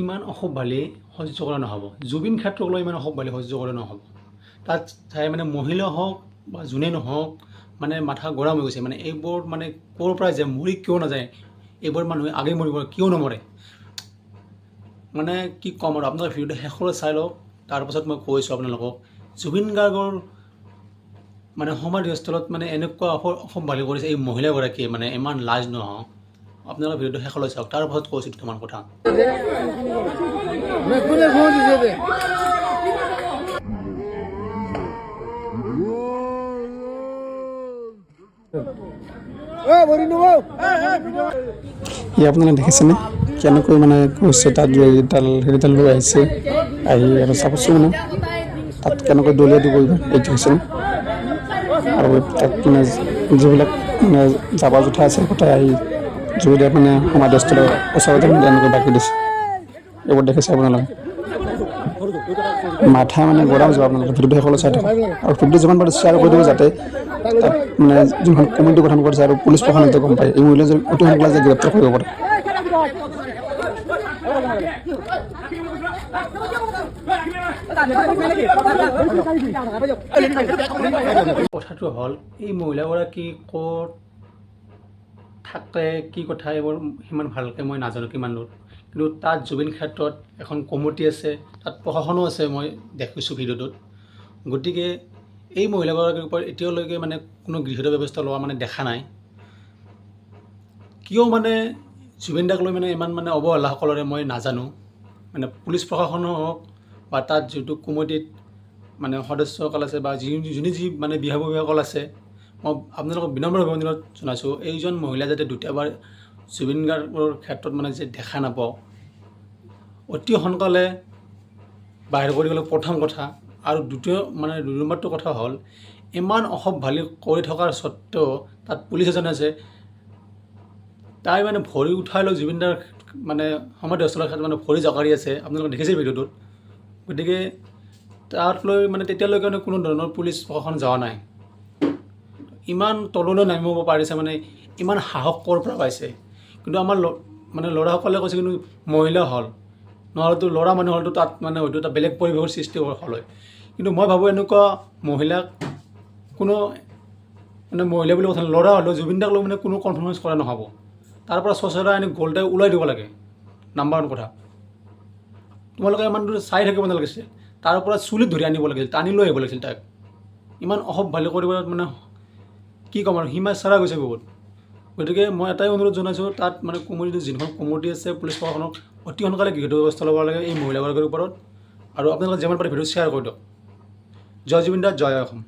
ইমান অসভ্যালি সহ্য কৰা নহ'ব। জুবিন ক্ষেত্ৰক লৈ ইমান অসভ্যালি সহ্য কৰা নহ'ব। তাত চাই মানে মহিলা হওক বা যোনে নহওক মানে মাথা গৰম হৈ গৈছে। মানে এইবোৰ মানে ক'ৰ পৰা যে মৰি কিয় নাযায়, এইবোৰ মানুহে আগে মৰিব কিয় নমৰে, মানে কি ক'ম আৰু। আপোনালোকে ভিডিঅ'টো শেষলৈ চাই লওক, তাৰপাছত মই কৈছোঁ আপোনালোকক জুবিন গাৰ্গৰ মানে সমাধিস্থলত মানে এনেকুৱা অসভ্যালি কৰিছে এই মহিলাগৰাকীয়ে, মানে ইমান লাজ নহওক। আপোনালোকে ভিডিঅ'টো শেষলৈ চাওক, তাৰপাছত কৈছোঁ দুটামান কথা। আপোনালোকে দেখিছেনে কেনেকৈ মানে কৈছে, তাত হেৰিডাল লৈ আহিছে, আহি আৰু চাবচোন মানে তাত কেনেকৈ দলিয়াই দিব এই দেখিছেনে। আৰু তাত মানে যিবিলাক মানে জাবৰ জোথৰ আছে গোটাই আহি জুবিদাৰ মানে সমাধিস্থলৰ ওচৰতে মানে এনেকৈ বাকি দিছে। এইবোৰ দেখিছে আপোনালোকে, মাথা মানে গৰম যাব। আপোনালোকে ভিডিঅ'টো শেষলৈ চাই থাকক, আৰু ভিডিঅ'টো যিমান পাৰে শ্বেয়াৰ কৰি দিব, যাতে তাত মানে যোনখন কমিটি গঠন কৰিছে আৰু পুলিচ প্ৰশাসনে গম পায়, এই মহিলাজন অতি সোনকালে যে গ্ৰেপ্তাৰ কৰিব পাৰে। কথাটো হ'ল এই মহিলাগৰাকী ক'ত থাকে, কি কথা, এইবোৰ সিমান ভালকৈ মই নাজানো কিমান দূৰ, কিন্তু তাত জুবিন ক্ষেত্ৰত এখন কমিটি আছে, তাত প্ৰশাসনো আছে, মই দেখিছোঁ ভিডিঅ'টোত। গতিকে এই মহিলাগৰাকীৰ ওপৰত এতিয়ালৈকে মানে কোনো গৃহীত ব্যৱস্থা লোৱা মানে দেখা নাই। কিয় মানে জুবিন দাক লৈ মানে ইমান মানে অৱহেলা সকলোৰে মই নাজানো। মানে পুলিচ প্ৰশাসনো হওক বা তাত যিটো কমিটিত মানে সদস্যসকল আছে বা যোনে যি মানে বিষয়াসকল আছে, মই আপোনালোকক বিনম্ৰভাৱে অনুৰোধ জনাইছোঁ, এইজন মহিলা যাতে দ্বিতীয়বাৰ জুবিন গাৰ্গৰ ক্ষেত্ৰত মানে যে দেখা নাপাওঁ, অতি সোনকালে বাহিৰ কৰি গ'লে প্ৰথম কথা। আৰু দ্বিতীয় মানে 2 নম্বৰটো কথা হ'ল, ইমান অসভ্যালি কৰি থকাৰ স্বত্বেও তাত পুলিচ এজন আছে, তাই মানে ভৰি উঠাই লৈ জুবিনদাৰ মানে সমাধিস্থলৰ ক্ষেত্ৰত মানে ভৰি জকাৰি আছে, আপোনালোকে দেখিছে ভিডিঅ'টোত। গতিকে তাত লৈ মানে তেতিয়ালৈকে কোনো ধৰণৰ পুলিচ প্ৰশাসন যোৱা নাই। ইমান তললৈ নামিব পাৰিছে, মানে ইমান সাহস ক'ৰ পৰা পাইছে। কিন্তু আমাৰ মানে ল'ৰাসকলে কৈছে কিন্তু মহিলা হ'ল, নহ'লেতো ল'ৰা মানুহ হ'লেতো তাত মানে হয়তো এটা বেলেগ পৰিৱেশৰ সৃষ্টি হ'ল হয়। কিন্তু মই ভাবোঁ এনেকুৱা মহিলাক কোনো মানে মহিলা বুলি কথা নাই, ল'ৰা হ'লেও জুবিন দাক লৈ মানে কোনো কনফাৰেঞ্চ কৰা নহ'ব। তাৰ পৰা চচৰা আনি গ'লটাই ওলাই দিব লাগে, নাম্বাৰ 1 কথা। তোমালোকে ইমান দূৰ চাই থাকিব নালাগিছিল, তাৰ পৰা চুলিত ধৰি আনিব লাগিছিল, টানি লৈ আহিব লাগিছিল তাক। ইমান অসভ্যালি কৰিব মানে কি ক'ম আৰু, সীমা চেৰা গৈছে বহুত। গতিকে মই এটাই অনুৰোধ জনাইছোঁ, তাত মানে কমিটি যিখন কমিটি আছে পুলিচ প্ৰশাসনক অতি সোনকালে গৃহীত ব্যৱস্থা ল'ব লাগে এই মহিলাগৰাকীৰ ওপৰত। আৰু আপোনালোকে যিমান পাৰে ভিডিঅ' শ্বেয়াৰ কৰি দিয়ক। জয় জুবিন দা, জয় অসম।